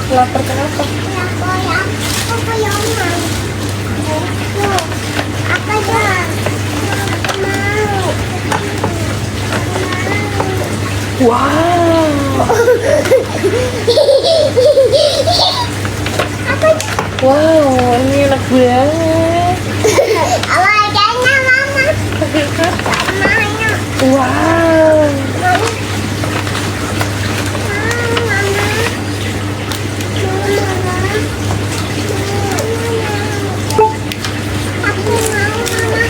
Lapar kenapa? Apa ya Oma? Apa ya? Aku mau. Wow. Apa? Wow, ini enak banget. Wajahnya mama. Mamanya. Wow. Mama. Aku mau mama.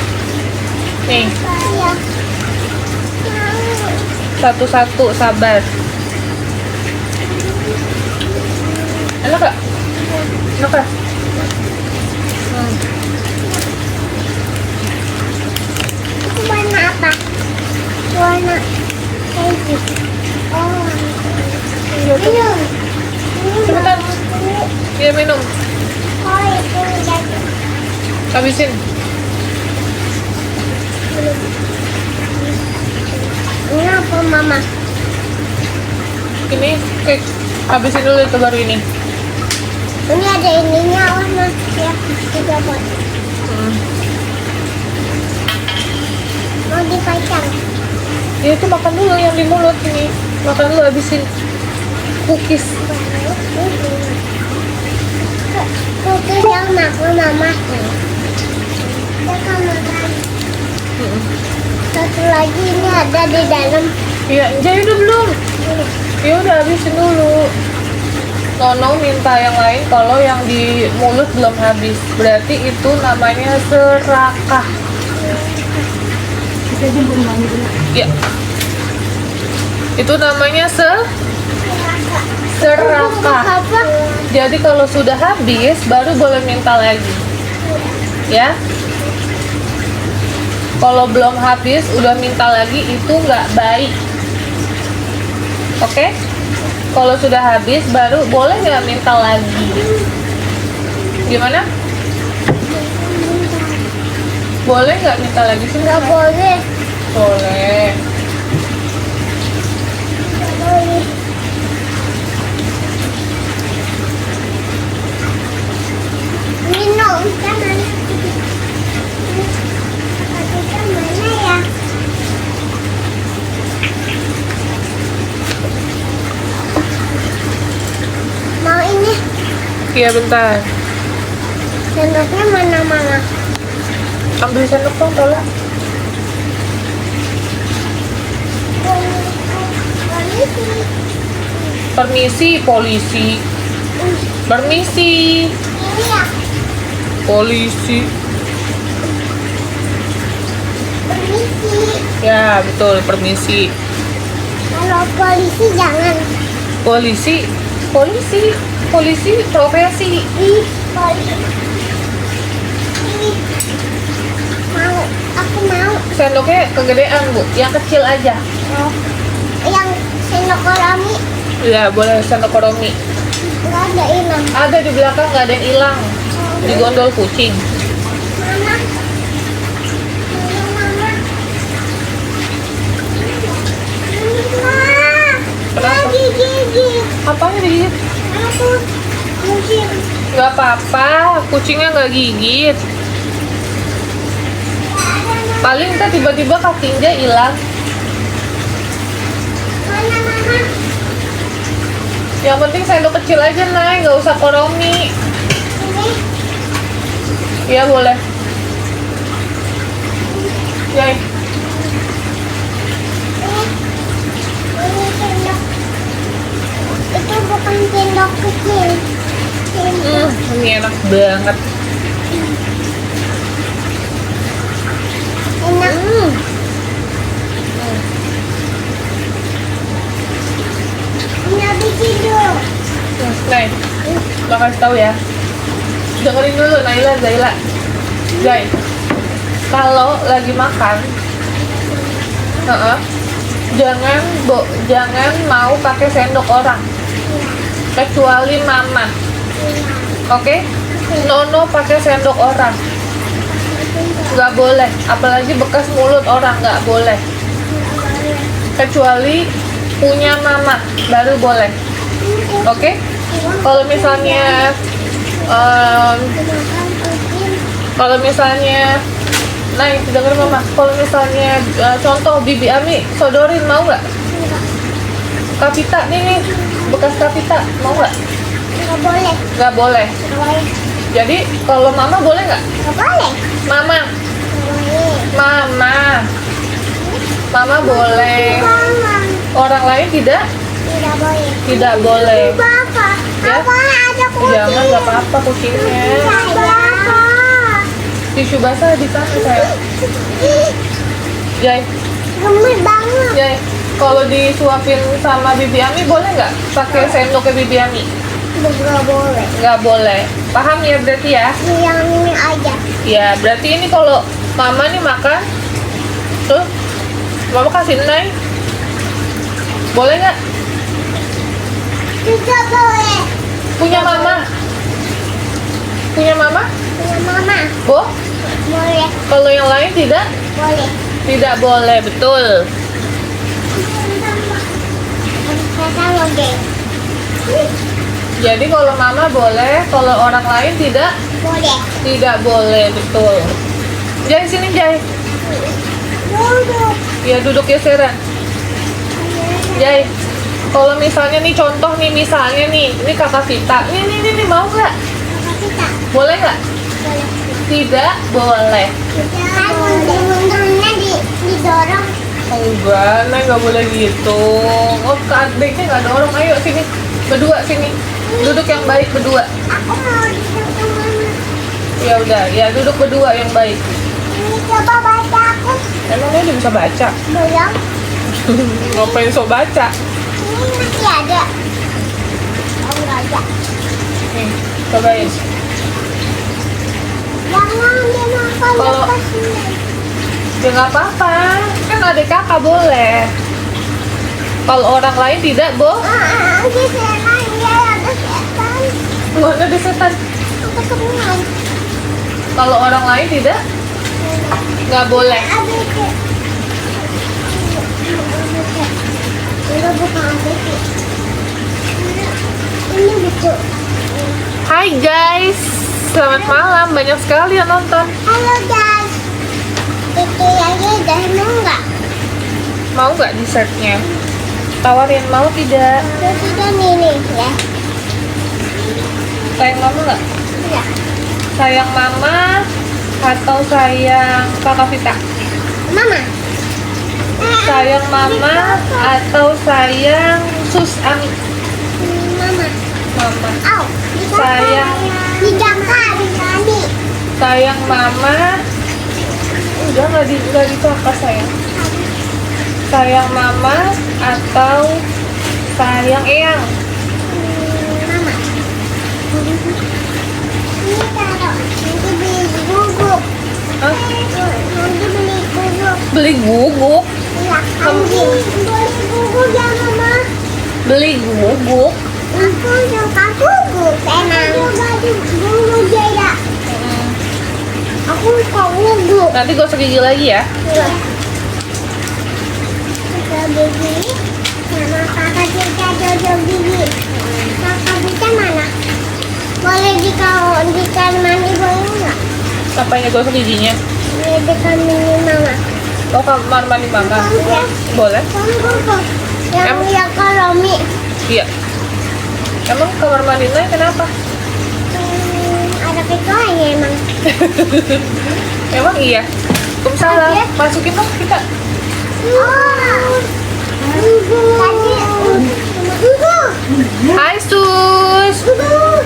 Nih, Iya. Mau. satu-satu, sabar. Enak gak? Enak gak? Itu warna apa? Warna keju. Oh, minum. Cepetan. Iya, minum. Oh, itu jadi. Habisin. Ini apa mama? Ini cake. Habisin dulu itu baru ini. Ini ada ininya warna ya, juga buat. Mau dipajang. Ya itu makan dulu yang di mulut ini. Makan dulu habisin. Cookies. Cookies yang makan mama. Kita kan makan. Satu lagi ini ada di dalam. Iya, jadi udah belum? Ya udah habisin dulu. Nono minta yang lain kalau yang di mulut belum habis. Berarti itu namanya serakah. Ya. Itu namanya serakah. Apa? Jadi kalau sudah habis baru boleh minta lagi. Ya. Kalau belum habis udah minta lagi itu nggak baik. Oke? Kalau sudah habis baru boleh nggak minta lagi. Gimana? Boleh nggak minta lagi sih? Nggak boleh. Boleh. Nggak boleh. Minum kan mana? Kan mana ya? Mau ini Iya bentar. sendoknya mana mama? Ambil sendok dong tolong. Permisi polisi. Permisi Ini ya, polisi. permisi. Ya betul permisi. Kalau polisi jangan. Polisi. Polisi. Polisi profesi. Ih, polisi. Ini. Mau, aku mau. Sendoknya kegedean bu. Yang kecil aja. Oh, yang sendok korami Ya boleh sendok koromi. nggak ada hilang. Ada di belakang nggak ada yang hilang. Di gondol kucing. Mama, mama. Kenapa? Gigi. Apanya digigit? Aku mungkin. Gak apa-apa, kucingnya nggak gigit. Paling ntar tiba-tiba kakinya hilang. Mana mama? Yang penting sendok kecil aja Nay, nggak usah koromi. Ini. Iya boleh. Yai. Ini sendok. Itu bukan sendok kecil. Sendok. Ini enak banget. Enak. Ini habis tidur. Nay, lo kasih tahu ya. Dengerin dulu Naila, Zaila. Zai, kalau lagi makan, jangan mau pakai sendok orang, kecuali mama. Oke? Nono pakai sendok orang, nggak boleh. Apalagi bekas mulut orang nggak boleh. Kecuali punya mama baru boleh. Oke? Kalau misalnya em, kalau misalnya denger mama. Kalau misalnya contoh Bibi Ami sodorin, mau nggak? Kapita nih, bekas kapita, mau nggak? Nggak boleh. Nggak boleh. Nggak boleh. Jadi kalau mama boleh nggak? Nggak boleh. Mama, Nggak boleh. mama boleh. Jangan. Orang lain tidak? Tidak boleh. Tidak boleh. Bapak, Ya. apa ada kucing? Jangan, nggak apa-apa kucingnya. Bapak. Tisu basah di sana saya. Jai, Gemuk banget. Jai. Kalau disuapin sama Bibi Ami boleh nggak? Pakai sendoknya Bibi Ami? Nggak boleh. Nggak boleh. Paham ya berarti ya? Yang ini aja. Ya, berarti ini kalau mama nih makan, tuh, mama kasih Nai. Boleh nggak? Tidak boleh. Punya mama? Punya mama? Punya mama. Bo? Boleh. Kalau yang lain tidak? Boleh. Tidak boleh, betul. Saya login. Jadi kalau mama boleh, kalau orang lain tidak? Boleh. Tidak boleh, betul. Jai, sini Jai. Duduk. Ya, duduk ya Seren. Jai, kalau misalnya nih contoh nih, misalnya nih, ini kakak Vita. Nih, mau nggak? Kita. Boleh nggak? Boleh. Tidak boleh. Kan mundur-mundurnya didorong. Enggak, Nay nggak boleh gitu. Oh, ke adiknya nggak dorong. Ayo sini, berdua sini. Duduk yang baik berdua. Aku mau duduk sama mama. Ya udah, ya duduk berdua yang baik. Ini coba baca aku. Emangnya dia bisa baca? Belum. Ngapain so baca? Ini masih ada. Oh, nggak ada. Nih, cobain. Jangan dimakan Kalau- lepas ini. Ya nggak apa-apa, kan adik kakak boleh. Kalau orang lain tidak, Bo? Di sana ya ada setan. Mana ada setan? Aku kenal. Kalau orang lain tidak, nggak boleh. Ada ke. Enggak, bukan ada ke. Ini lucu. Hai guys, selamat malam. Banyak sekali yang nonton. Halo guys. Itu aja udah mau nggak? Mau nggak dessertnya? Tawarin, mau tidak? Terus kita nih ya. Sayang mama nggak? Ya. Sayang mama atau sayang kakak Vita? Mama. Sayang mama atau sayang sus Ami? Mama. Mama. Au. Sayang. Tidak kak. Tadi. Sayang mama. Udah nggak ditolak sayang. Sayang mama atau sayang eyang? Mama. Ini taruh. Nanti beli guguk. Hah? Nanti beli guguk. Beli guguk? Ya, anjing. Beli guguk ya mama. Beli guguk? Aku suka guguk. Emang. Aku suka guguk ya. Aku suka guguk. Nanti gosok gigi lagi ya. Iya. Kita gigi sama kakak kita jodoh gigi. Kakak kita mana? Boleh di kamar mandi boleh nggak? Apanya gosok giginya? Boleh di kamar mandi mama. Oh, kamar mandi mama. Iya. Boleh? Kamu guguk. Yang Em- lihat Romi. Iya. Emang kamar mandi Nay kenapa? Ada kecoanya emang. Emang iya. Waalaikumsalam. Iya. Masukin dong kita. Oh. Guguk. Tadi. Guguk. Hai sus. Guguk.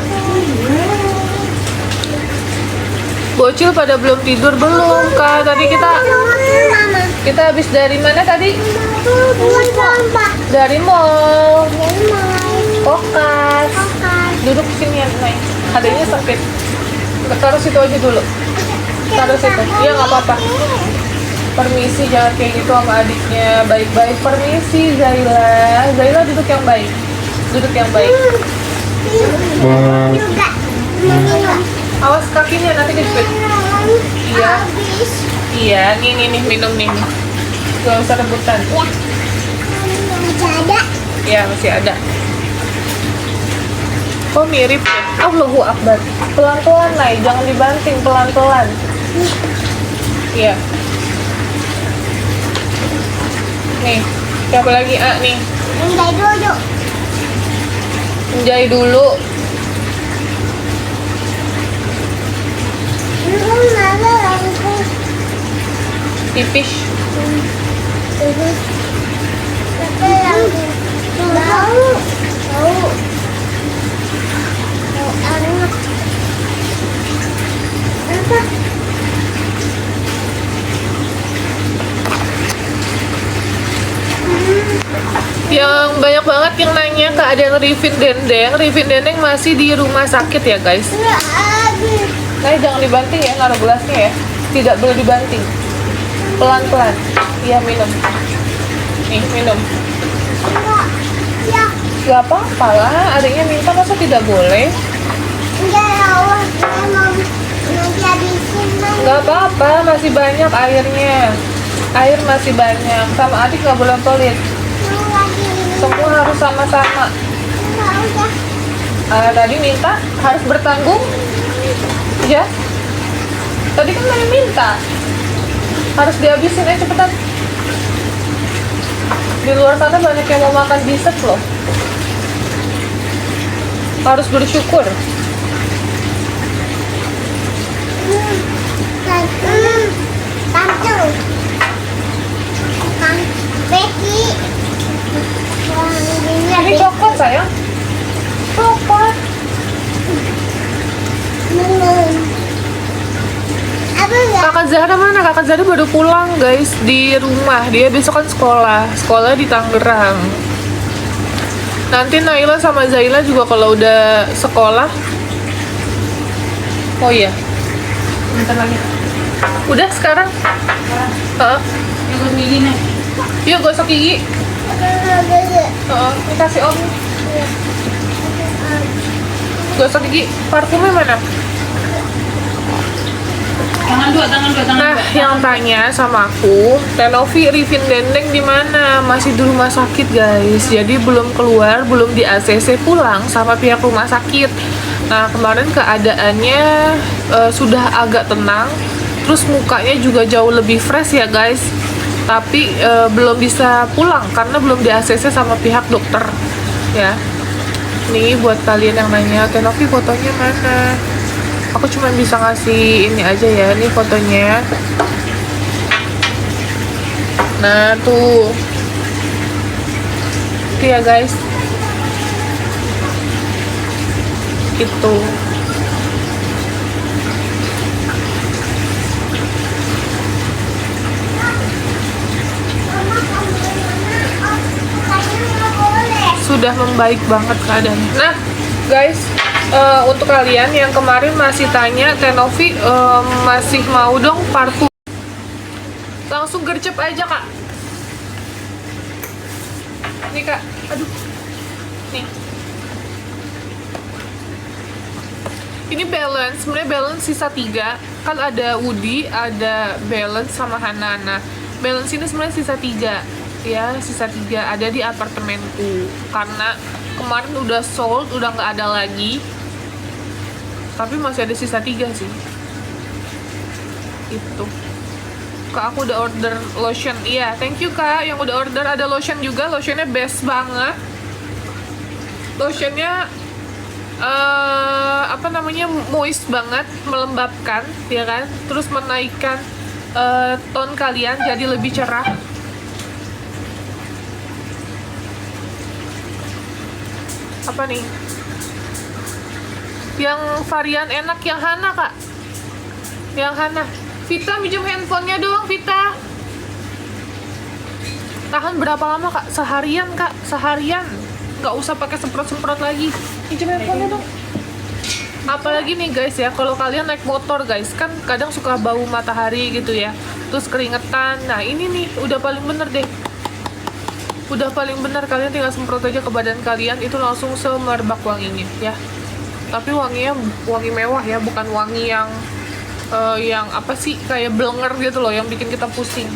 Bocil pada belum tidur belum kak? Tadi Mama. kita habis dari mana tadi? Buat sampah. Dari mall. Dari mau. Kokas. Kokas. Duduk sini ya Nay. Adanya sempit. Taruh situ aja dulu. Taruh situ. Iya nggak apa-apa. Permisi, jangan kayak gitu sama adiknya. Baik-baik. Permisi Zaila. Zaila duduk yang baik. Duduk yang baik. Juga. Minum. Awas kakinya nanti kejepit. Iya. Habis. Iya, nih minum nih. Gak usah rebutan. Ya. Masih ada. Iya masih ada. Oh mirip ya. Allahu Akbar. Pelan-pelan Nay, jangan dibanting, pelan-pelan. Iya. Nih, siapa lagi nih? Enggak dulu. Menjahit dulu. Mana lampu? Pipis. Tapi lampu. Bau. Bau. Bau anak. Apa? Yang banyak banget yang nanya keadaan Rifin Dendeng. Rifin Dendeng masih di rumah sakit ya guys. Enggak habis. Nah, jangan dibanting ya, naruh gelasnya ya. Tidak boleh dibanting. Pelan-pelan. Iya, minum. Nih, minum. Enggak. Ya. Gak apa-apa lah, adiknya minta masa tidak boleh. Enggak awas. Saya mau nanti habisin lagi. Gak apa-apa, masih banyak airnya. Air masih banyak. Sama adik gak boleh pelit. Mau lagi ini. Semua harus sama-sama. Enggak udah. Tadi minta harus bertanggung. Ya. Tadi kan Mami minta. Harus dihabisin aja cepetan. Di luar sana banyak yang mau makan dessert loh. Harus bersyukur. Tante. Becky. Ini coklat sayang. Coklat. Apa ya? Kakak Zahra mana? Kakak Zahra baru pulang guys di rumah. Dia besok kan sekolah. Sekolah di Tangerang. Nanti Naila sama Zaila juga kalau udah sekolah. Oh iya. Bentar lagi. Udah sekarang? Heeh. Ikut gigi nih. Yuk gosok gigi. Heeh, ini kasih om. Gosok gigi. Parfumnya mana? Tangan dua. Nah, yang tanya sama aku, Tenovi Rifin Dendeng di mana? Masih di rumah sakit, guys. Jadi belum keluar, belum di ACC pulang sama pihak rumah sakit. Nah, kemarin keadaannya sudah agak tenang. Terus mukanya juga jauh lebih fresh ya, guys. Tapi belum bisa pulang karena belum di ACC sama pihak dokter. Ya. Nih buat kalian yang nanya, Tenovi fotonya mana? Aku cuma bisa ngasih ini aja ya, ini fotonya. Nah tuh, itu ya guys, itu. Sudah membaik banget keadaannya. Nah guys, untuk kalian yang kemarin masih tanya, Tenovi masih mau dong parfum. Langsung gercep aja kak. Nih kak, aduh. Nih. Ini balance, sebenarnya balance sisa 3. Kan ada Woody, ada balance sama Hana. Balance ini sebenarnya sisa 3. Ya, sisa 3 ada di apartemenku. Karena kemarin udah sold, udah nggak ada lagi. Tapi masih ada sisa 3 sih. Itu. Kak, aku udah order lotion. Iya, thank you kak yang udah order. Ada lotion juga, lotionnya best banget. Lotionnya apa namanya, moist banget, melembabkan, ya kan. Terus menaikkan tone kalian jadi lebih cerah. Apa nih? Yang varian enak yang Hana kak. Yang Hana. Vita minjem handphonenya doang Vita. Tahan berapa lama kak? Seharian kak, seharian. Nggak usah pakai semprot-semprot lagi. Minjem handphonenya dong. Apalagi nih guys ya, kalau kalian naik motor guys, kan kadang suka bau matahari gitu ya. Terus keringetan. Nah ini nih udah paling bener deh. Udah paling benar, kalian tinggal semprot aja ke badan kalian, itu langsung semerbak wanginya ya. Tapi wanginya wangi mewah ya, bukan wangi yang apa sih, kayak blenger gitu loh yang bikin kita pusing.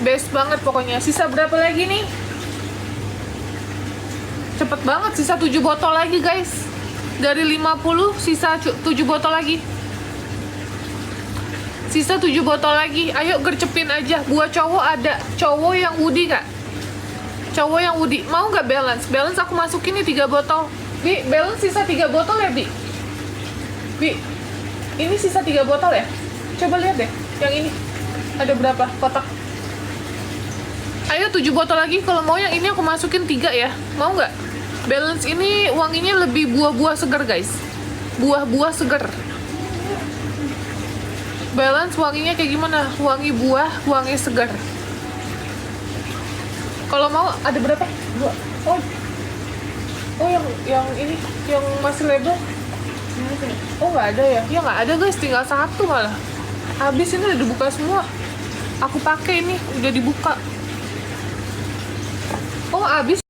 Best banget pokoknya. Sisa berapa lagi nih? Cepet banget, sisa 7 botol lagi guys. Dari 50 sisa 7 botol lagi. Sisa 7 botol lagi. Ayo gercepin aja. Buat cowok ada. Cowok yang Woody gak? Cowok yang Woody. Mau gak balance? Balance aku masukin nih 3 botol. Bi, balance sisa 3 botol ya, Bi? Bi, ini sisa 3 botol ya? Coba lihat deh. Yang ini. Ada berapa kotak? Ayo 7 botol lagi. Kalau mau yang ini aku masukin 3 ya. Mau nggak? Balance ini wanginya lebih buah-buah segar guys. Buah-buah segar. Balance wanginya kayak gimana? Wangi buah, wangi segar. Kalau mau ada berapa? 2. Oh yang ini yang masih label. Oh nggak ada ya? Ya nggak ada guys. Tinggal 1 malah. Habis ini udah dibuka semua. Aku pakai ini udah dibuka. Oh habis.